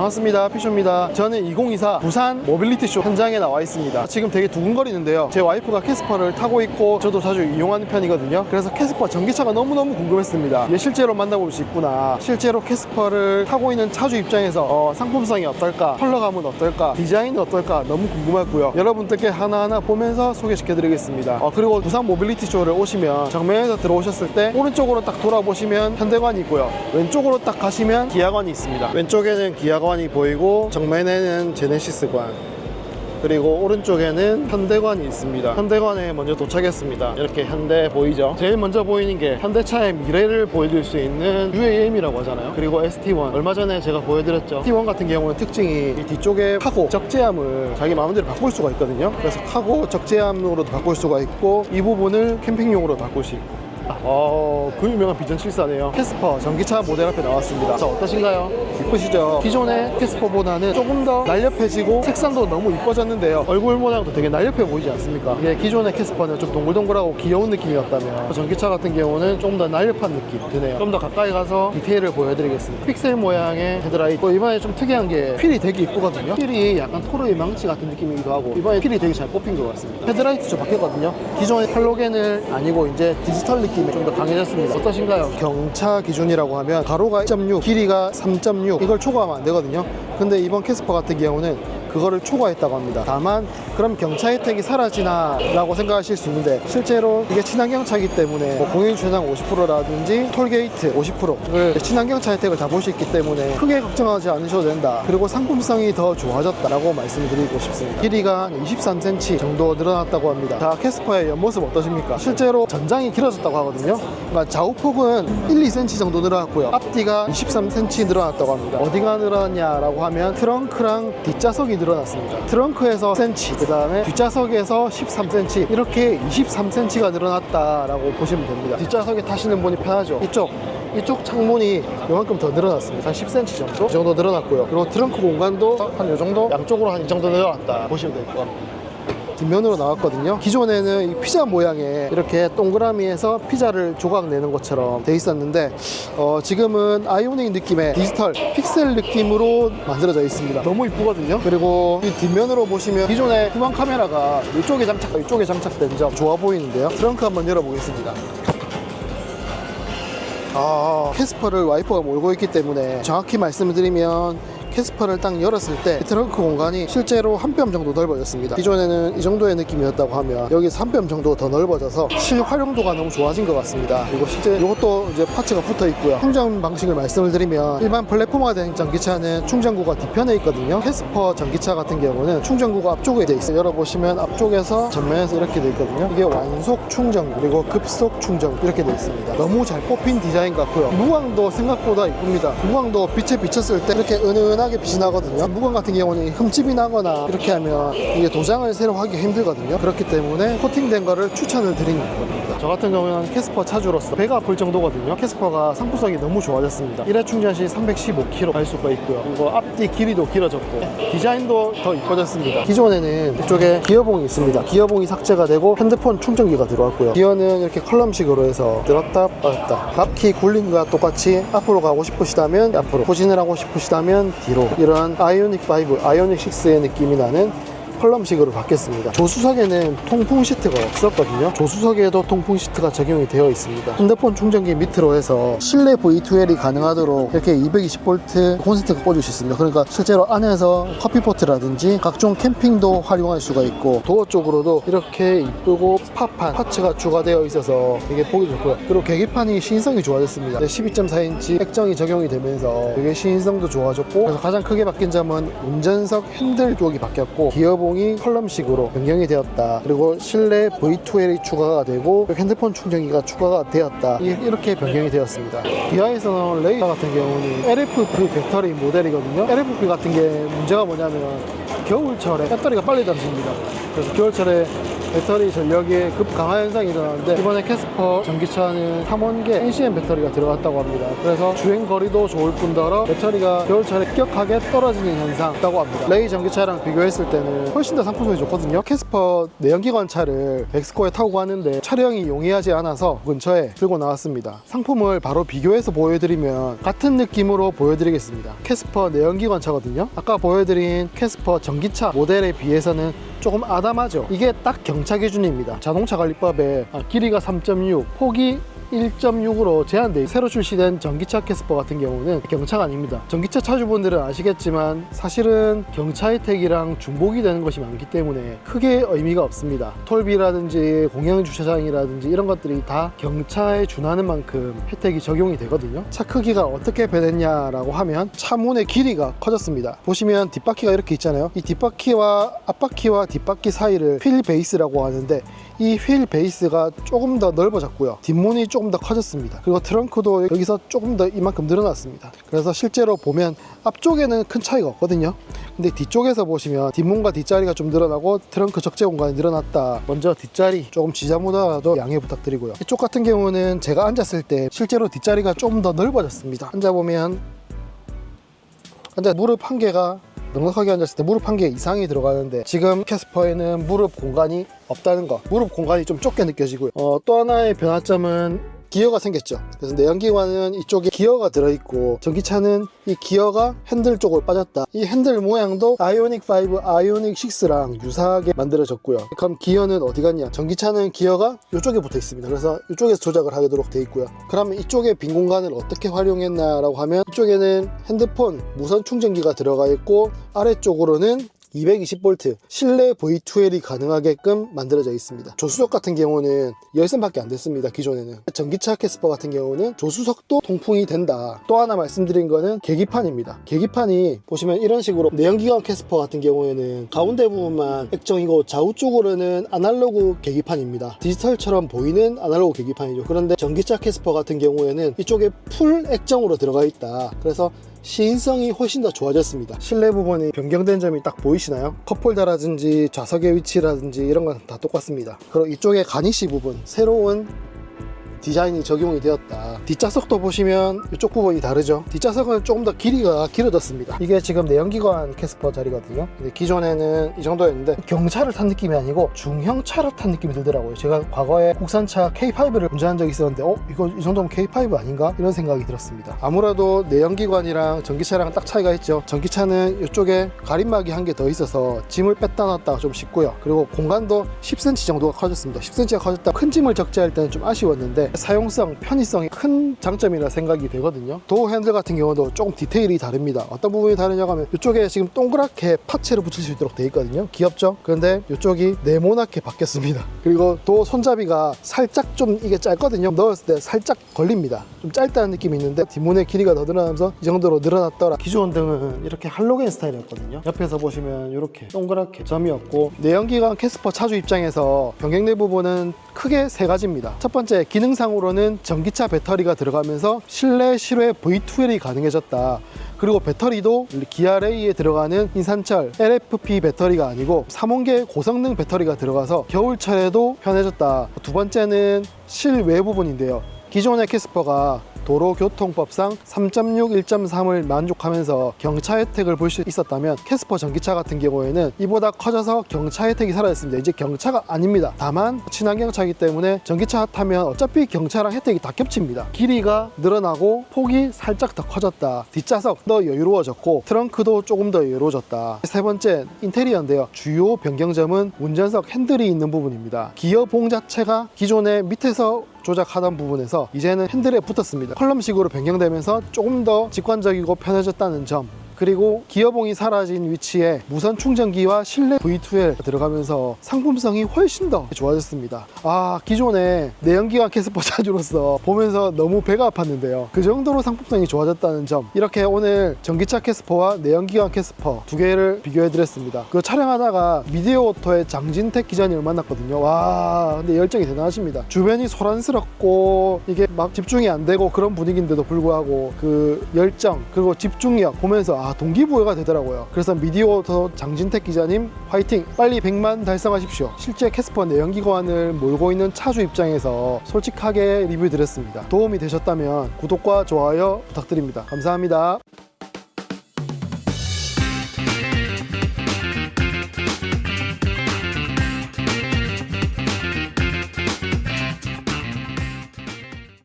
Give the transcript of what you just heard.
반갑습니다. 피쇼입니다. 저는 2024 부산 모빌리티쇼 현장에 나와 있습니다. 지금 되게 두근거리는데요. 제 와이프가 캐스퍼를 타고 있고 저도 자주 이용하는 편이거든요. 그래서 캐스퍼 전기차가 너무너무 궁금했습니다. 이게 실제로 만나볼 수 있구나. 실제로 캐스퍼를 타고 있는 차주 입장에서 상품성이 어떨까, 컬러감은 어떨까, 디자인은 어떨까 너무 궁금했고요. 여러분들께 하나하나 보면서 소개시켜드리겠습니다. 그리고 부산 모빌리티쇼를 오시면 정면에서 들어오셨을 때 오른쪽으로 딱 돌아보시면 현대관이 있고요. 왼쪽으로 딱 가시면 기아관이 있습니다. 왼쪽에는 기아관이 보이고 정면에는 제네시스관, 그리고 오른쪽에는 현대관이 있습니다. 현대관에 먼저 도착했습니다. 이렇게 현대 보이죠? 제일 먼저 보이는 게 현대차의 미래를 보여줄 수 있는 UAM이라고 하잖아요. 그리고 ST1, 얼마 전에 제가 보여드렸죠. ST1 같은 경우는 특징이 이 뒤쪽에 카고 적재함을 자기 마음대로 바꿀 수가 있거든요. 그래서 카고 적재함으로도 바꿀 수가 있고, 이 부분을 캠핑용으로 바꿀 수 있고. 그 유명한 비전 74네요. 캐스퍼 전기차 모델 앞에 나왔습니다. 자, 어떠신가요? 이쁘시죠? 기존의 캐스퍼보다는 조금 더 날렵해지고 색상도 너무 이뻐졌는데요. 얼굴 모양도 되게 날렵해 보이지 않습니까? 이게 기존의 캐스퍼는 좀 동글동글하고 귀여운 느낌이었다면 전기차 같은 경우는 좀 더 날렵한 느낌 드네요. 좀 더 가까이 가서 디테일을 보여드리겠습니다. 픽셀 모양의 헤드라이트. 이번에 좀 특이한 게 휠이 되게 이쁘거든요. 휠이 약간 토르의 망치 같은 느낌이기도 하고, 이번에 휠이 되게 잘 뽑힌 것 같습니다. 헤드라이트 좀 바뀌었거든요. 기존의 할로겐을 아니고 이제 디지털 느낌이 좀 더 강해졌습니다. 어떠신가요? 경차 기준이라고 하면 가로가 1.6, 길이가 3.6, 이걸 초과하면 안 되거든요. 근데 이번 캐스퍼 같은 경우는 그거를 초과했다고 합니다. 다만 그럼 경차 혜택이 사라지나 라고 생각하실 수 있는데, 실제로 이게 친환경차이기 때문에 공인주차장 50%라든지 톨게이트 50%를 친환경차 혜택을 다 볼 수 있기 때문에 크게 걱정하지 않으셔도 된다. 그리고 상품성이 더 좋아졌다라고 말씀드리고 싶습니다. 길이가 23cm 정도 늘어났다고 합니다. 자, 캐스퍼의 옆모습 어떠십니까? 실제로 전장이 길어졌다고 하거든요. 그러니까 좌우폭은 1, 2cm 정도 늘어났고요. 앞뒤가 23cm 늘어났다고 합니다. 어디가 늘어났냐라고 하면 트렁크랑 뒷좌석이 늘어났습니다. 트렁크에서 10cm, 그 다음에 뒷좌석에서 13cm, 이렇게 23cm가 늘어났다라고 보시면 됩니다. 뒷좌석에 타시는 분이 편하죠. 이쪽 창문이 이만큼 더 늘어났습니다. 한 10cm 정도? 이 정도 늘어났고요. 그리고 트렁크 공간도 한 이 정도? 양쪽으로 한 이 정도 늘어났다 보시면 될 것 같습니다. 뒷면으로 나왔거든요. 기존에는 이 피자 모양의 이렇게 동그라미에서 피자를 조각 내는 것처럼 돼 있었는데, 지금은 아이오닉 느낌의 디지털 픽셀 느낌으로 만들어져 있습니다. 너무 이쁘거든요. 그리고 이 뒷면으로 보시면 기존의 후방 카메라가 이쪽에 장착된 점 좋아 보이는데요. 트렁크 한번 열어보겠습니다. 캐스퍼를 와이퍼가 몰고 있기 때문에 정확히 말씀을 드리면, 캐스퍼를 딱 열었을 때 트렁크 공간이 실제로 한 뼘 정도 넓어졌습니다. 기존에는 이 정도의 느낌이었다고 하면 여기서 한 뼘 정도 더 넓어져서 실활용도가 너무 좋아진 것 같습니다. 그리고 실제 이것도 이제 파츠가 붙어 있고요. 충전 방식을 말씀을 드리면, 일반 플랫폼화 된 전기차는 충전구가 뒤편에 있거든요. 캐스퍼 전기차 같은 경우는 충전구가 앞쪽에 돼 있어요. 열어보시면 앞쪽에서 전면에서 이렇게 돼 있거든요. 이게 완속 충전구 그리고 급속 충전 이렇게 돼 있습니다. 너무 잘 뽑힌 디자인 같고요. 무광도 생각보다 이쁩니다. 무광도 빛에 비쳤을 때 이렇게 은은하게 빛이 나거든요. 무광 같은 경우는 흠집이 나거나 이렇게 하면 이게 도장을 새로 하기 힘들거든요. 그렇기 때문에 코팅된 거를 추천을 드리는 겁니다. 저 같은 경우는 캐스퍼 차주로서 배가 아플 정도거든요. 캐스퍼가 상품성이 너무 좋아졌습니다. 1회 충전 시 315km 갈 수가 있고요. 그리고 앞뒤 길이도 길어졌고 디자인도 더 이뻐졌습니다. 기존에는 이쪽에 기어봉이 있습니다. 기어봉이 삭제가 되고 핸드폰 충전기가 들어왔고요. 기어는 이렇게 컬럼식으로 해서 들었다 뺐다, 바퀴 굴림과 똑같이 앞으로 가고 싶으시다면 앞으로, 후진을 하고 싶으시다면 뒤로, 이런 아이오닉 5, 아이오닉 6의 느낌이 나는 컬럼식으로 바뀌었습니다. 조수석에는 통풍 시트가 없었거든요. 조수석에도 통풍 시트가 적용이 되어 있습니다. 핸드폰 충전기 밑으로 해서 실내 V2L이 가능하도록 이렇게 220V 콘센트가 꽂을 수 있습니다. 그러니까 실제로 안에서 커피포트라든지 각종 캠핑도 활용할 수가 있고, 도어 쪽으로도 이렇게 이쁘고 팝한 파츠가 추가되어 있어서 되게 보기 좋고요. 그리고 계기판이 시인성이 좋아졌습니다. 12.4인치 액정이 적용이 되면서 되게 시인성도 좋아졌고, 그래서 가장 크게 바뀐 점은 운전석 핸들 쪽이 바뀌었고, 기어봉 컬럼식으로 변경이 되었다. 그리고 실내 V2L이 추가가 되고 핸드폰 충전기가 추가가 되었다. 이렇게 변경이 되었습니다. 기아에서는 레이더 같은 경우는 LFP 배터리 모델이거든요. LFP 같은 게 문제가 뭐냐면 겨울철에 배터리가 빨리 잠깁니다. 그래서 겨울철에 배터리 전력이 급 강화 현상이 일어나는데, 이번에 캐스퍼 전기차는 3원계 NCM 배터리가 들어갔다고 합니다. 그래서 주행 거리도 좋을 뿐더러 배터리가 겨울철에 급격하게 떨어지는 현상 있다고 합니다. 레이 전기차랑 비교했을 때는 훨씬 더 상품성이 좋거든요. 캐스퍼 내연기관 차를 엑스코에 타고 가는데 차량이 용이하지 않아서 근처에 들고 나왔습니다. 상품을 바로 비교해서 보여드리면 같은 느낌으로 보여드리겠습니다. 캐스퍼 내연기관 차거든요. 아까 보여드린 캐스퍼 전기차 모델에 비해서는 조금 아담하죠. 이게 딱 경차 기준입니다. 자동차 관리법에 길이가 3.6, 폭이 1.6으로 제한돼 새로 출시된 전기차 캐스퍼 같은 경우는 경차가 아닙니다. 전기차 차주분들은 아시겠지만 사실은 경차 혜택이랑 중복이 되는 것이 많기 때문에 크게 의미가 없습니다. 톨비라든지 공영주차장이라든지 이런 것들이 다 경차에 준하는 만큼 혜택이 적용이 되거든요. 차 크기가 어떻게 변했냐라고 하면 차문의 길이가 커졌습니다. 보시면 뒷바퀴가 이렇게 있잖아요. 이 뒷바퀴와 앞바퀴와 뒷바퀴 사이를 휠 베이스라고 하는데, 이 휠 베이스가 조금 더 넓어졌고요. 뒷문이 조금 더 커졌습니다. 그리고 트렁크도 여기서 조금 더 이만큼 늘어났습니다. 그래서 실제로 보면 앞쪽에는 큰 차이가 없거든요. 근데 뒤쪽에서 보시면 뒷문과 뒷자리가 좀 늘어나고 트렁크 적재 공간이 늘어났다. 먼저 뒷자리 조금 지저분하더라도 양해 부탁드리고요. 이쪽 같은 경우는 제가 앉았을 때 실제로 뒷자리가 좀 더 넓어졌습니다. 앉아보면 무릎 한 개가 넉넉하게 앉았을 때 무릎 한 개 이상이 들어가는데, 지금 캐스퍼에는 무릎 공간이 없다는 거, 무릎 공간이 좀 좁게 느껴지고요. 또 하나의 변화점은 기어가 생겼죠. 그래서 내연기관은 이쪽에 기어가 들어있고, 전기차는 이 기어가 핸들 쪽으로 빠졌다. 이 핸들 모양도 아이오닉 5, 아이오닉 6랑 유사하게 만들어졌고요. 그럼 기어는 어디 갔냐? 전기차는 기어가 이쪽에 붙어 있습니다. 그래서 이쪽에서 조작을 하도록 되어 있고요. 그러면 이쪽에 빈 공간을 어떻게 활용했나라고 하면, 이쪽에는 핸드폰 무선 충전기가 들어가 있고, 아래쪽으로는 220V 실내 V2L이 가능하게끔 만들어져 있습니다. 조수석 같은 경우는 열선밖에 안 됐습니다. 기존에는. 전기차 캐스퍼 같은 경우는 조수석도 통풍이 된다. 또 하나 말씀드린 거는 계기판입니다. 계기판이 보시면 이런 식으로, 내연기관 캐스퍼 같은 경우에는 가운데 부분만 액정이고 좌우 쪽으로는 아날로그 계기판입니다. 디지털처럼 보이는 아날로그 계기판이죠. 그런데 전기차 캐스퍼 같은 경우에는 이쪽에 풀 액정으로 들어가 있다. 그래서 시인성이 훨씬 더 좋아졌습니다. 실내 부분이 변경된 점이 딱 보이시나요? 컵홀더라든지 좌석의 위치라든지 이런 건 다 똑같습니다. 그리고 이쪽에 가니쉬 부분, 새로운 디자인이 적용이 되었다. 뒷좌석도 보시면 이쪽 부분이 다르죠. 뒷좌석은 조금 더 길이가 길어졌습니다. 이게 지금 내연기관 캐스퍼 자리거든요. 근데 기존에는 이 정도였는데 경차를 탄 느낌이 아니고 중형차를 탄 느낌이 들더라고요. 제가 과거에 국산차 K5를 운전한 적이 있었는데 이거 이 정도면 K5 아닌가? 이런 생각이 들었습니다. 아무래도 내연기관이랑 전기차랑 딱 차이가 있죠. 전기차는 이쪽에 가림막이 한 개 더 있어서 짐을 뺐다 놨다가 좀 쉽고요. 그리고 공간도 10cm 정도가 커졌습니다. 10cm가 커졌다. 큰 짐을 적재할 때는 좀 아쉬웠는데 사용성, 편의성이 큰 장점이라 생각이 되거든요. 도어 핸들 같은 경우도 조금 디테일이 다릅니다. 어떤 부분이 다르냐고 하면, 이쪽에 지금 동그랗게 파츠를 붙일 수 있도록 되어 있거든요. 귀엽죠? 그런데 이쪽이 네모나게 바뀌었습니다. 그리고 도어 손잡이가 살짝 좀 이게 짧거든요. 넣었을 때 살짝 걸립니다. 좀 짧다는 느낌이 있는데 뒷문의 길이가 더 늘어나면서 이 정도로 늘어났더라. 기존 등은 이렇게 할로겐 스타일이었거든요. 옆에서 보시면 이렇게 동그랗게 점이 없고, 내연기관 캐스퍼 차주 입장에서 변경된 부분은 크게 세 가지입니다. 첫 번째, 기능상으로는 전기차 배터리가 들어가면서 실내 실외 V2L이 가능해졌다. 그리고 배터리도 기아레이에 들어가는 인산철 LFP 배터리가 아니고 3원계 고성능 배터리가 들어가서 겨울철에도 편해졌다. 두 번째는 실외 부분인데요. 기존의 캐스퍼가 도로교통법상 3.6, 1.3을 만족하면서 경차 혜택을 볼 수 있었다면, 캐스퍼 전기차 같은 경우에는 이보다 커져서 경차 혜택이 사라졌습니다. 이제 경차가 아닙니다. 다만 친환경차이기 때문에 전기차 타면 어차피 경차랑 혜택이 다 겹칩니다. 길이가 늘어나고 폭이 살짝 더 커졌다. 뒷좌석도 여유로워졌고 트렁크도 조금 더 여유로워졌다. 세 번째, 인테리어인데요. 주요 변경점은 운전석 핸들이 있는 부분입니다. 기어봉 자체가 기존에 밑에서 조작하던 부분에서 이제는 핸들에 붙었습니다. 컬럼식으로 변경되면서 조금 더 직관적이고 편해졌다는 점, 그리고 기어봉이 사라진 위치에 무선 충전기와 실내 V2L 들어가면서 상품성이 훨씬 더 좋아졌습니다. 기존에 내연기관 캐스퍼 차주로서 보면서 너무 배가 아팠는데요. 그 정도로 상품성이 좋아졌다는 점, 이렇게 오늘 전기차 캐스퍼와 내연기관 캐스퍼 두 개를 비교해 드렸습니다. 그 촬영하다가 미디어오토의 장진택 기자님을 만났거든요. 근데 열정이 대단하십니다. 주변이 소란스럽고 이게 막 집중이 안 되고 그런 분위기인데도 불구하고 그 열정, 그리고 집중력 보면서 동기부여가 되더라고요. 그래서 미디어오토 장진택 기자님 화이팅! 빨리 100만 달성하십시오. 실제 캐스퍼 내연기관을 몰고 있는 차주 입장에서 솔직하게 리뷰 드렸습니다. 도움이 되셨다면 구독과 좋아요 부탁드립니다. 감사합니다.